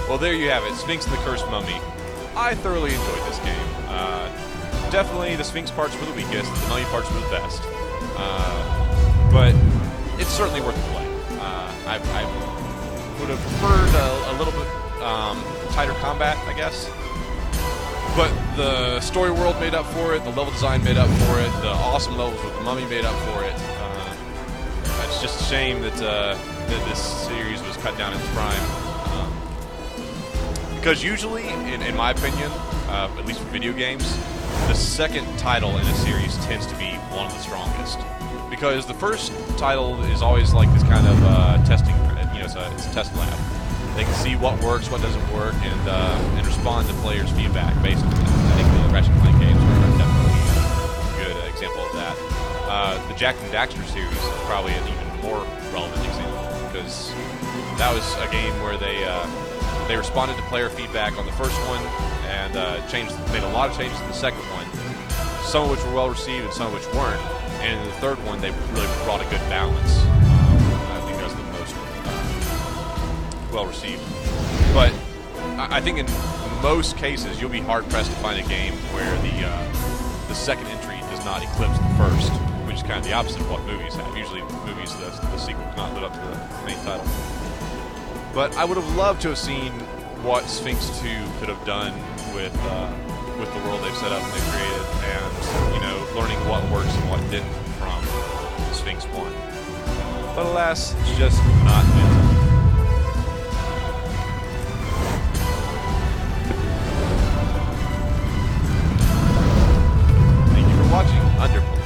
Well, there you have it, Sphinx and the Cursed Mummy. I thoroughly enjoyed this game. Definitely the Sphinx parts were the weakest, the Mummy parts were the best. But it's certainly worth the play. I would have preferred a little bit tighter combat, I guess. But the story world made up for it, the level design made up for it, the awesome levels with the Mummy made up for it. It's just a shame that this series was cut down in its prime. Because usually, in my opinion, at least for video games, the second title in a series tends to be one of the strongest. Because the first title is always like this kind of testing, it's a test lab. They can see what works, what doesn't work, and respond to players' feedback based on that. I think the Ratchet & Clank games are definitely a good example of that. The Jak and Daxter series is probably an even more relevant example, because that was a game where they responded to player feedback on the first one and made a lot of changes in the second one, some of which were well received and some of which weren't. And in the third one, they really brought a good balance. I think that was the most well received. But I think in most cases, you'll be hard pressed to find a game where the second entry does not eclipse the first, which is kind of the opposite of what movies have. Usually, movies the sequel does not live up to the main title. But I would have loved to have seen what Sphinx 2 could have done with the world they've set up and they've created, and learning what works and what didn't from Sphinx 1. But alas, it's just not meant to. Thank you for watching Underplay.